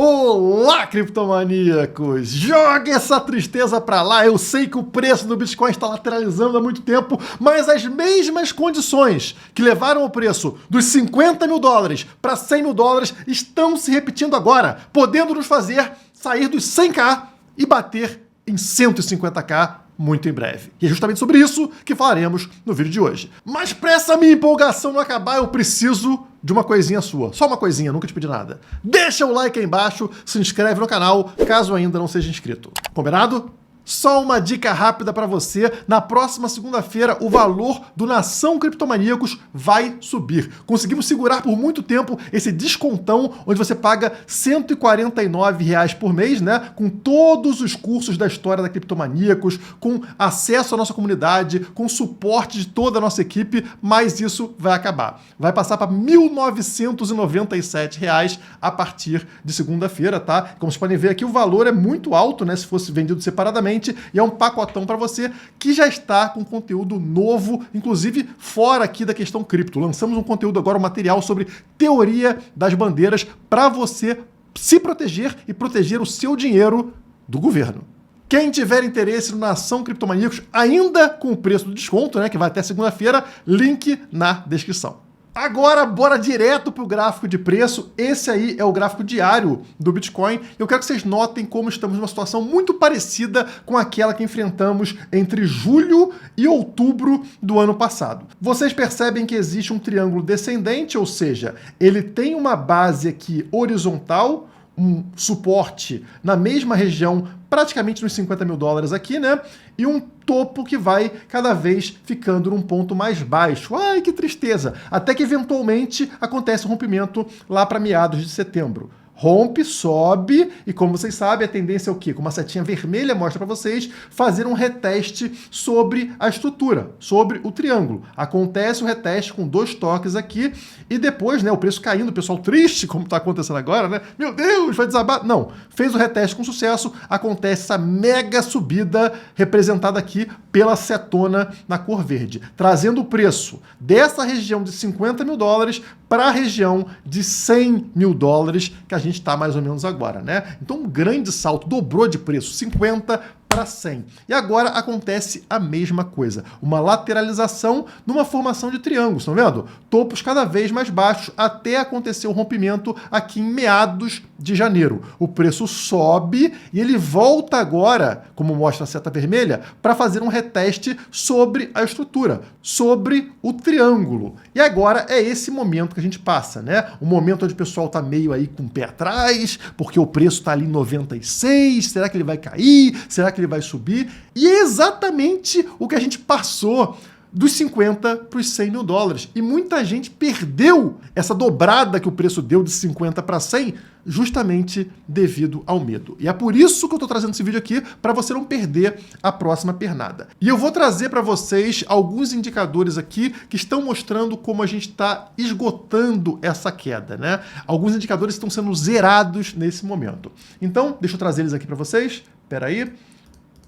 Olá, criptomaníacos! Jogue essa tristeza pra lá. Eu sei que o preço do Bitcoin está lateralizando há muito tempo, mas as mesmas condições que levaram o preço dos 50 mil dólares para 100 mil dólares estão se repetindo agora, podendo nos fazer sair dos 100k e bater em 150k muito em breve. E é justamente sobre isso que falaremos no vídeo de hoje. Mas para essa minha empolgação não acabar, eu preciso de uma coisinha sua. Só uma coisinha, nunca te pedi nada. Deixa o like aí embaixo, se inscreve no canal, caso ainda não seja inscrito. Combinado? Só uma dica rápida para você, na próxima segunda-feira o valor do Nação Criptomaníacos vai subir. Conseguimos segurar por muito tempo esse descontão onde você paga R$ 149 por mês, né? Com todos os cursos da história da Criptomaníacos, com acesso à nossa comunidade, com suporte de toda a nossa equipe, mas isso vai acabar. Vai passar para R$ 1.997 a partir de segunda-feira, tá? Como vocês podem ver aqui, o valor é muito alto, né? Se fosse vendido separadamente, e é um pacotão para você que já está com conteúdo novo, inclusive fora aqui da questão cripto. Lançamos um conteúdo agora, um material sobre teoria das bandeiras para você se proteger e proteger o seu dinheiro do governo. Quem tiver interesse no Nação Criptomaníacos, ainda com o preço do desconto, né, que vai até segunda-feira, link na descrição. Agora, bora direto para o gráfico de preço. Esse aí é o gráfico diário do Bitcoin. Eu quero que vocês notem como estamos numa situação muito parecida com aquela que enfrentamos entre julho e outubro do ano passado. Vocês percebem que existe um triângulo descendente, ou seja, ele tem uma base aqui horizontal, um suporte na mesma região, praticamente nos 50 mil dólares aqui, né? E um topo que vai cada vez ficando num ponto mais baixo. Ai, que tristeza! Até que eventualmente acontece um rompimento lá para meados de setembro. Rompe, sobe, e como vocês sabem, a tendência é o quê? Como a setinha vermelha mostra para vocês, fazer um reteste sobre a estrutura, sobre o triângulo. Acontece o reteste com 2 toques aqui, e depois, né, o preço caindo, o pessoal triste, como está acontecendo agora, né? Meu Deus, vai desabar. Não, fez o reteste com sucesso, acontece essa mega subida representada aqui pela setona na cor verde, trazendo o preço dessa região de 50 mil dólares para a região de 100 mil dólares, que a gente está mais ou menos agora, né? Então um grande salto, dobrou de preço, 50 para 100. E agora acontece a mesma coisa, uma lateralização numa formação de triângulos, estão vendo? Topos cada vez mais baixos até acontecer o rompimento aqui em meados de janeiro. O preço sobe e ele volta agora, como mostra a seta vermelha, para fazer um reteste sobre a estrutura, sobre o triângulo. E agora é esse momento que a gente passa, né? O momento onde o pessoal está meio aí com o pé atrás, porque o preço está ali em 96, será que ele vai cair? Será que ele vai subir? E é exatamente o que a gente passou dos 50 para os 100 mil dólares. E muita gente perdeu essa dobrada que o preço deu de 50 para 100 justamente devido ao medo. E é por isso que eu estou trazendo esse vídeo aqui, para você não perder a próxima pernada. E eu vou trazer para vocês alguns indicadores aqui que estão mostrando como a gente está esgotando essa queda, né? Alguns indicadores estão sendo zerados nesse momento. Então, deixa eu trazer eles aqui para vocês. Espera aí.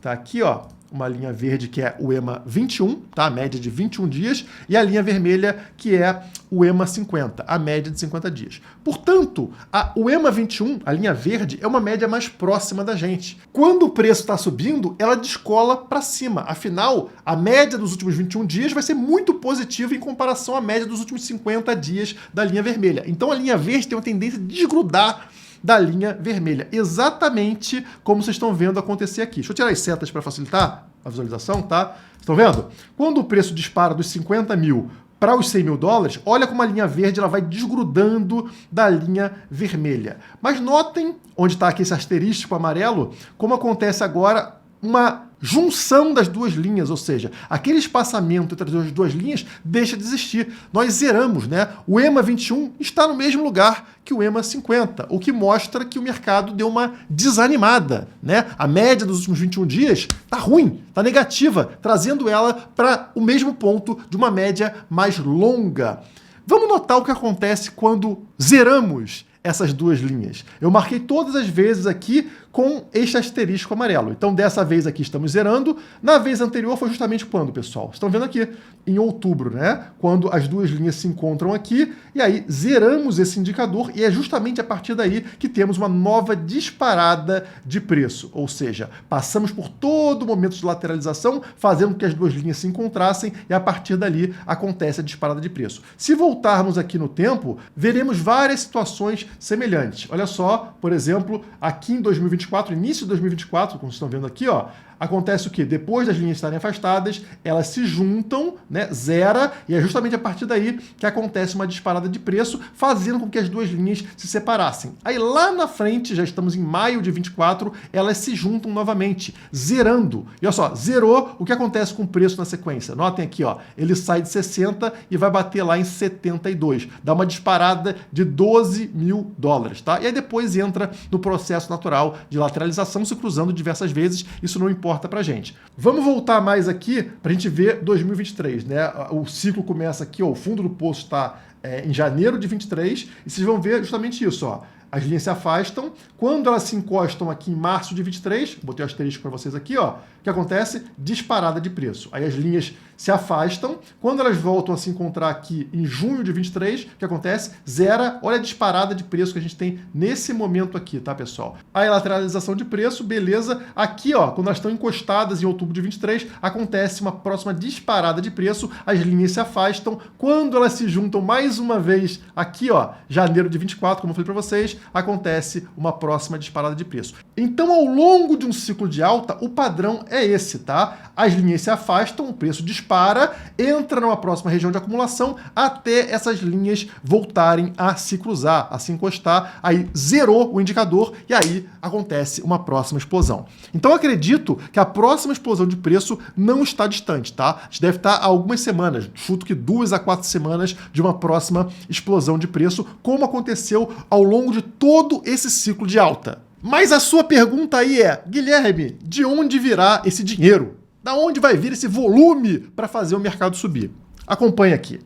Tá aqui, ó, uma linha verde que é o EMA 21, tá? A média de 21 dias, e a linha vermelha que é o EMA 50, a média de 50 dias. Portanto, o EMA 21, a linha verde, é uma média mais próxima da gente. Quando o preço está subindo, ela descola para cima. Afinal, a média dos últimos 21 dias vai ser muito positiva em comparação à média dos últimos 50 dias da linha vermelha. Então a linha verde tem uma tendência de desgrudar da linha vermelha, exatamente como vocês estão vendo acontecer aqui. Deixa eu tirar as setas para facilitar a visualização, tá? Estão vendo? Quando o preço dispara dos 50 mil para os 100 mil dólares, olha como a linha verde ela vai desgrudando da linha vermelha. Mas notem, onde está aqui esse asterístico amarelo, como acontece agora uma junção das duas linhas, ou seja, aquele espaçamento entre as duas linhas deixa de existir. Nós zeramos, né? O EMA 21 está no mesmo lugar que o EMA 50, o que mostra que o mercado deu uma desanimada, né? A média dos últimos 21 dias está ruim, está negativa, trazendo ela para o mesmo ponto de uma média mais longa. Vamos notar o que acontece quando zeramos essas duas linhas. Eu marquei todas as vezes aqui com este asterisco amarelo. Então, dessa vez aqui estamos zerando. Na vez anterior foi justamente quando, pessoal? Vocês estão vendo aqui, em outubro, né? Quando as duas linhas se encontram aqui, e aí zeramos esse indicador, e é justamente a partir daí que temos uma nova disparada de preço. Ou seja, passamos por todo o momento de lateralização, fazendo com que as duas linhas se encontrassem, e a partir dali acontece a disparada de preço. Se voltarmos aqui no tempo, veremos várias situações semelhantes. Olha só, por exemplo, aqui em 2024, início de 2024, como vocês estão vendo aqui, ó, acontece o quê? Depois das linhas estarem afastadas, elas se juntam, né, zera, e é justamente a partir daí que acontece uma disparada de preço, fazendo com que as duas linhas se separassem. Aí lá na frente, já estamos em maio de 24, elas se juntam novamente, zerando. E olha só, zerou, o que acontece com o preço na sequência? Notem aqui, ó, ele sai de 60 e vai bater lá em 72. Dá uma disparada de 12 mil dólares, tá? E aí depois entra no processo natural de lateralização, se cruzando diversas vezes, isso não importa pra gente. Vamos voltar mais aqui pra gente ver 2023, né? O ciclo começa aqui, ó, o fundo do poço está em janeiro de 23, e vocês vão ver justamente isso, ó. As linhas se afastam. Quando elas se encostam aqui em março de 23, botei o asterisco para vocês aqui, ó, o que acontece? Disparada de preço. Aí as linhas se afastam. Quando elas voltam a se encontrar aqui em junho de 23, o que acontece? Zera. Olha a disparada de preço que a gente tem nesse momento aqui, tá, pessoal? Aí a lateralização de preço, beleza. Aqui, ó, quando elas estão encostadas em outubro de 23, acontece uma próxima disparada de preço. As linhas se afastam. Quando elas se juntam mais uma vez aqui, ó, janeiro de 24, como eu falei para vocês, acontece uma próxima disparada de preço. Então, ao longo de um ciclo de alta, o padrão é esse, tá? As linhas se afastam, o preço dispara, entra numa próxima região de acumulação, até essas linhas voltarem a se cruzar, a se encostar, aí zerou o indicador e aí acontece uma próxima explosão. Então, eu acredito que a próxima explosão de preço não está distante, tá? A gente deve estar há algumas semanas, chuto que 2 a 4 semanas de uma próxima explosão de preço, como aconteceu ao longo de todo esse ciclo de alta. Mas a sua pergunta aí é, Guilherme, de onde virá esse dinheiro? Da onde vai vir esse volume para fazer o mercado subir? Acompanhe aqui.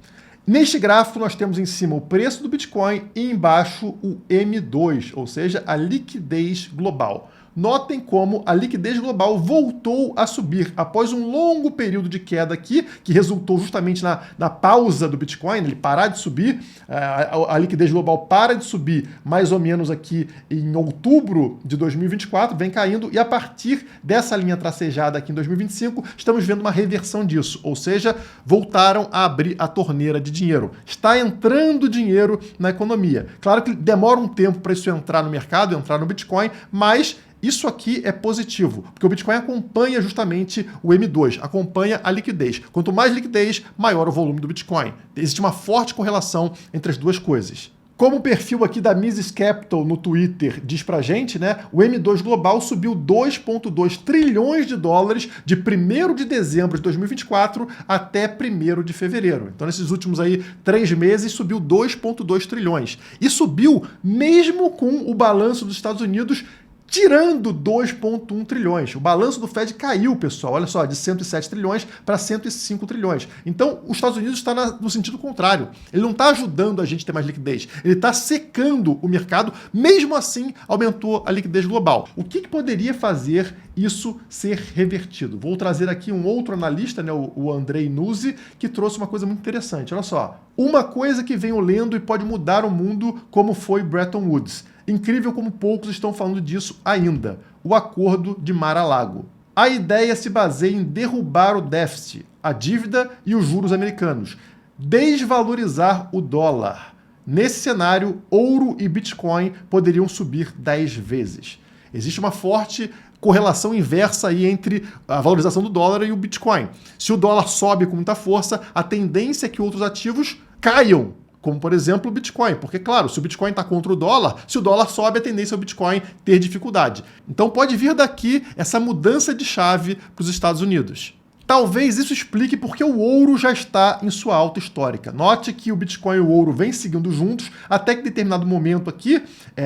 Neste gráfico nós temos em cima o preço do Bitcoin e embaixo o M2, ou seja, a liquidez global. Notem como a liquidez global voltou a subir após um longo período de queda aqui, que resultou justamente na pausa do Bitcoin, ele parar de subir, a liquidez global para de subir mais ou menos aqui em outubro de 2024, vem caindo, e a partir dessa linha tracejada aqui em 2025, estamos vendo uma reversão disso, ou seja, voltaram a abrir a torneira de dinheiro. Está entrando dinheiro na economia. Claro que demora um tempo para isso entrar no mercado, entrar no Bitcoin, mas isso aqui é positivo, porque o Bitcoin acompanha justamente o M2, acompanha a liquidez. Quanto mais liquidez, maior o volume do Bitcoin. Existe uma forte correlação entre as duas coisas. Como o perfil aqui da Mises Capital no Twitter diz pra gente, né, o M2 global subiu 2,2 trilhões de dólares de 1º de dezembro de 2024 até 1º de fevereiro. Então, nesses últimos aí 3 meses, subiu 2,2 trilhões. E subiu mesmo com o balanço dos Estados Unidos tirando 2,1 trilhões. O balanço do Fed caiu, pessoal, olha só, de 107 trilhões para 105 trilhões. Então, os Estados Unidos está no sentido contrário. Ele não está ajudando a gente a ter mais liquidez. Ele está secando o mercado, mesmo assim, aumentou a liquidez global. O que poderia fazer isso ser revertido? Vou trazer aqui um outro analista, né, o Andrei Nuzzi, que trouxe uma coisa muito interessante. Olha só, uma coisa que venho lendo e pode mudar o mundo, como foi Bretton Woods. Incrível como poucos estão falando disso ainda. O Acordo de Mar-a-Lago. A ideia se baseia em derrubar o déficit, a dívida e os juros americanos. Desvalorizar o dólar. Nesse cenário, ouro e Bitcoin poderiam subir 10 vezes. Existe uma forte correlação inversa aí entre a valorização do dólar e o Bitcoin. Se o dólar sobe com muita força, a tendência é que outros ativos caiam, como, por exemplo, o Bitcoin. Porque, claro, se o Bitcoin está contra o dólar, se o dólar sobe, a tendência é o Bitcoin ter dificuldade. Então pode vir daqui essa mudança de chave para os Estados Unidos. Talvez isso explique porque o ouro já está em sua alta histórica. Note que o Bitcoin e o ouro vêm seguindo juntos, até que em determinado momento aqui,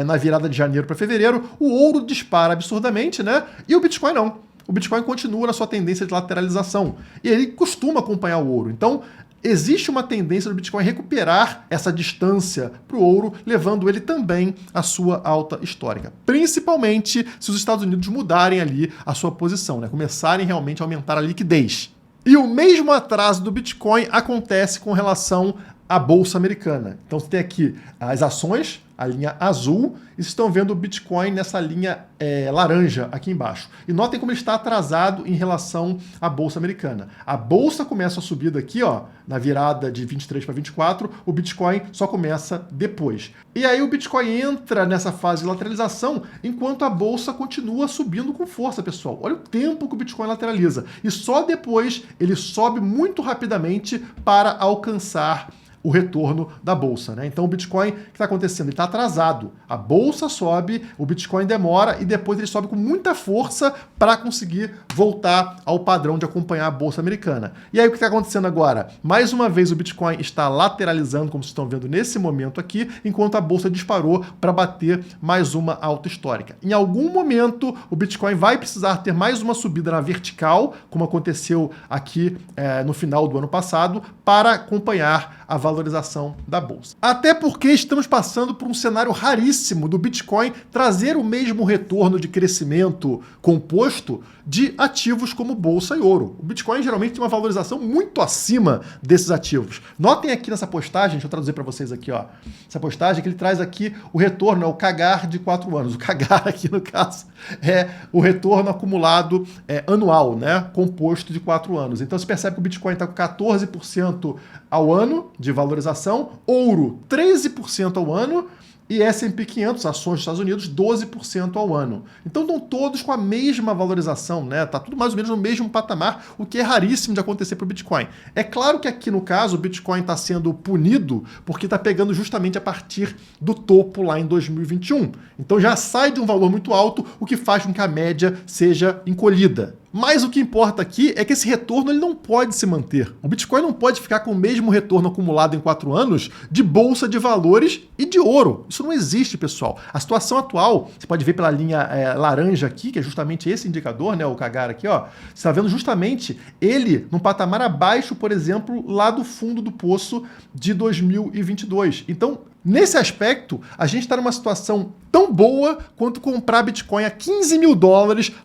na virada de janeiro para fevereiro, o ouro dispara absurdamente, né? E o Bitcoin não. O Bitcoin continua na sua tendência de lateralização. E ele costuma acompanhar o ouro. Então, existe uma tendência do Bitcoin recuperar essa distância para o ouro, levando ele também à sua alta histórica. Principalmente se os Estados Unidos mudarem ali a sua posição, né? Começarem realmente a aumentar a liquidez. E o mesmo atraso do Bitcoin acontece com relação à Bolsa Americana. Então você tem aqui as ações, a linha azul, e vocês estão vendo o Bitcoin nessa linha laranja aqui embaixo. E notem como ele está atrasado em relação à Bolsa Americana. A Bolsa começa a subir daqui, ó, na virada de 23 para 24, o Bitcoin só começa depois. E aí o Bitcoin entra nessa fase de lateralização, enquanto a Bolsa continua subindo com força, pessoal. Olha o tempo que o Bitcoin lateraliza. E só depois ele sobe muito rapidamente para alcançar o retorno da Bolsa, né? Então o Bitcoin, o que está acontecendo? Ele está atrasado. A Bolsa sobe, o Bitcoin demora e depois ele sobe com muita força para conseguir voltar ao padrão de acompanhar a Bolsa Americana. E aí o que está acontecendo agora? Mais uma vez o Bitcoin está lateralizando, como vocês estão vendo nesse momento aqui, enquanto a Bolsa disparou para bater mais uma alta histórica. Em algum momento o Bitcoin vai precisar ter mais uma subida na vertical, como aconteceu aqui no final do ano passado, para acompanhar a valorização da Bolsa. Até porque estamos passando por um cenário raríssimo do Bitcoin trazer o mesmo retorno de crescimento composto de ativos como Bolsa e ouro. O Bitcoin geralmente tem uma valorização muito acima desses ativos. Notem aqui nessa postagem, deixa eu traduzir para vocês aqui, ó. Essa postagem que ele traz aqui o retorno, é o CAGR de 4 anos. O CAGR aqui, no caso, é o retorno acumulado anual, né? Composto de 4 anos. Então você percebe que o Bitcoin está com 14% ao ano de valorização, ouro 13% ao ano e S&P 500, ações dos Estados Unidos, 12% ao ano. Então estão todos com a mesma valorização, né? Tá tudo mais ou menos no mesmo patamar, o que é raríssimo de acontecer para o Bitcoin. É claro que aqui no caso o Bitcoin está sendo punido porque está pegando justamente a partir do topo lá em 2021. Então já sai de um valor muito alto, o que faz com que a média seja encolhida. Mas o que importa aqui é que esse retorno ele não pode se manter. O Bitcoin não pode ficar com o mesmo retorno acumulado em 4 anos de bolsa de valores e de ouro. Isso não existe, pessoal. A situação atual, você pode ver pela linha laranja aqui, que é justamente esse indicador, né, o CAGR aqui, ó. Você está vendo justamente ele num patamar abaixo, por exemplo, lá do fundo do poço de 2022. Então, nesse aspecto, a gente está numa situação tão boa quanto comprar Bitcoin a $15 mil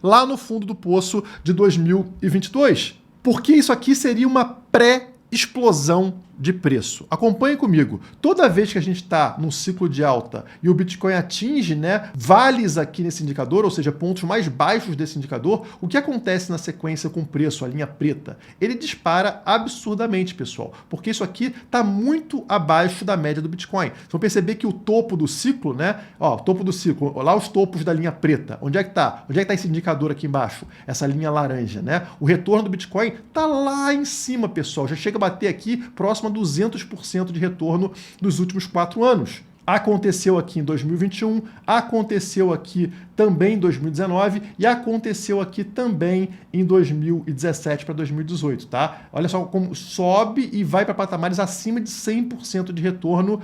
lá no fundo do poço de 2022. Porque isso aqui seria uma pré-explosão de preço. Acompanhe comigo. Toda vez que a gente está num ciclo de alta e o Bitcoin atinge, né, vales aqui nesse indicador, ou seja, pontos mais baixos desse indicador, o que acontece na sequência com o preço, a linha preta? Ele dispara absurdamente, pessoal, porque isso aqui está muito abaixo da média do Bitcoin. Vocês vão perceber que o topo do ciclo, né, ó, topo do ciclo, lá os topos da linha preta, onde é que está? Onde é que está esse indicador aqui embaixo? Essa linha laranja, né? O retorno do Bitcoin está lá em cima, pessoal, já chega a bater aqui próximo a 200% de retorno nos últimos 4 anos. Aconteceu aqui em 2021, aconteceu aqui também em 2019 e aconteceu aqui também em 2017 para 2018, tá? Olha só como sobe e vai para patamares acima de 100% de retorno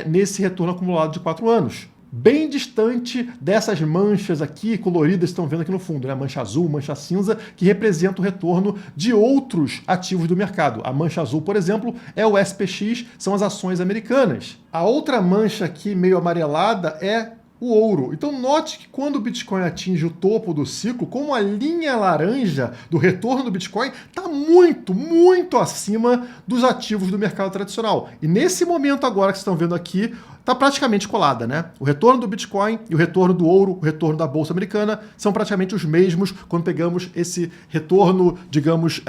nesse retorno acumulado de 4 anos. Bem distante dessas manchas aqui coloridas que estão vendo aqui no fundo, né? Mancha azul, mancha cinza, que representa o retorno de outros ativos do mercado. A mancha azul, por exemplo, é o SPX, são as ações americanas. A outra mancha aqui meio amarelada é o ouro. Então note que quando o Bitcoin atinge o topo do ciclo, como a linha laranja do retorno do Bitcoin está muito, muito acima dos ativos do mercado tradicional. E nesse momento agora que vocês estão vendo aqui, está praticamente colada, né? O retorno do Bitcoin e o retorno do ouro, o retorno da Bolsa Americana, são praticamente os mesmos quando pegamos esse retorno, digamos,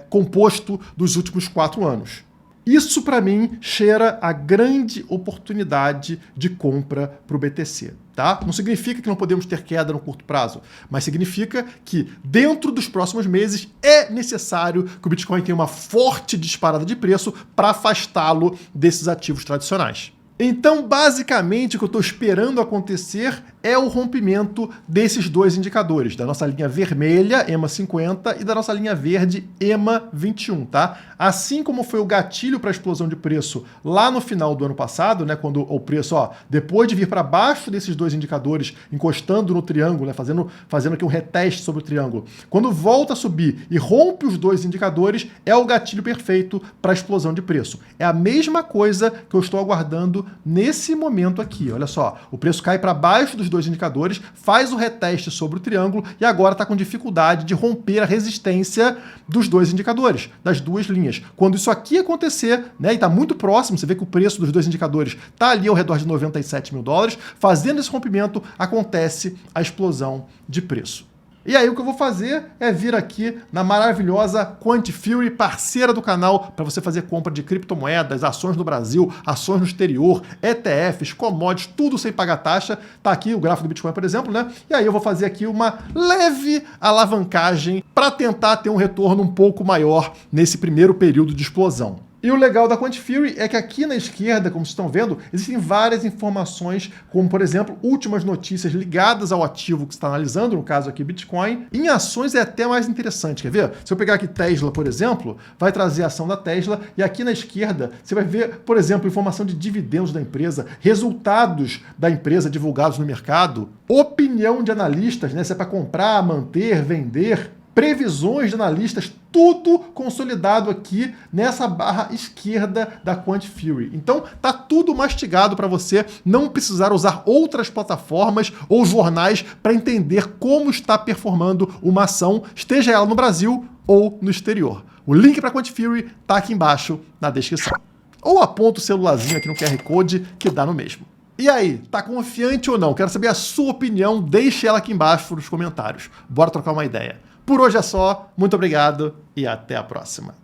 composto dos últimos 4 anos. Isso, para mim, cheira a grande oportunidade de compra para o BTC. Tá? Não significa que não podemos ter queda no curto prazo, mas significa que dentro dos próximos meses é necessário que o Bitcoin tenha uma forte disparada de preço para afastá-lo desses ativos tradicionais. Então, basicamente, o que eu estou esperando acontecer é o rompimento desses dois indicadores, da nossa linha vermelha, EMA 50, e da nossa linha verde, EMA 21, tá? Assim como foi o gatilho para a explosão de preço lá no final do ano passado, né, quando o preço, ó, depois de vir para baixo desses dois indicadores, encostando no triângulo, né, fazendo aqui um reteste sobre o triângulo, quando volta a subir e rompe os dois indicadores, é o gatilho perfeito para a explosão de preço. É a mesma coisa que eu estou aguardando nesse momento aqui. Olha só, o preço cai para baixo dos dois indicadores, faz o reteste sobre o triângulo e agora está com dificuldade de romper a resistência dos dois indicadores, das duas linhas. Quando isso aqui acontecer, né, e está muito próximo, você vê que o preço dos dois indicadores está ali ao redor de 97 mil dólares, fazendo esse rompimento, acontece a explosão de preço. E aí o que eu vou fazer é vir aqui na maravilhosa Quantifury, parceira do canal, para você fazer compra de criptomoedas, ações no Brasil, ações no exterior, ETFs, commodities, tudo sem pagar taxa. Tá aqui o gráfico do Bitcoin, por exemplo, né? E aí eu vou fazer aqui uma leve alavancagem para tentar ter um retorno um pouco maior nesse primeiro período de explosão. E o legal da Quantifury é que aqui na esquerda, como vocês estão vendo, existem várias informações, como, por exemplo, últimas notícias ligadas ao ativo que você está analisando, no caso aqui Bitcoin. Em ações é até mais interessante, quer ver? Se eu pegar aqui Tesla, por exemplo, vai trazer a ação da Tesla, e aqui na esquerda você vai ver, por exemplo, informação de dividendos da empresa, resultados da empresa divulgados no mercado, opinião de analistas, né? Se é para comprar, manter, vender, previsões de analistas, tudo consolidado aqui nessa barra esquerda da Quantifury. Então tá tudo mastigado para você não precisar usar outras plataformas ou jornais para entender como está performando uma ação, esteja ela no Brasil ou no exterior. O link para a Quantifury tá aqui embaixo na descrição. Ou aponta o celularzinho aqui no QR Code que dá no mesmo. E aí, tá confiante ou não? Quero saber a sua opinião, deixe ela aqui embaixo nos comentários. Bora trocar uma ideia. Por hoje é só, muito obrigado e até a próxima.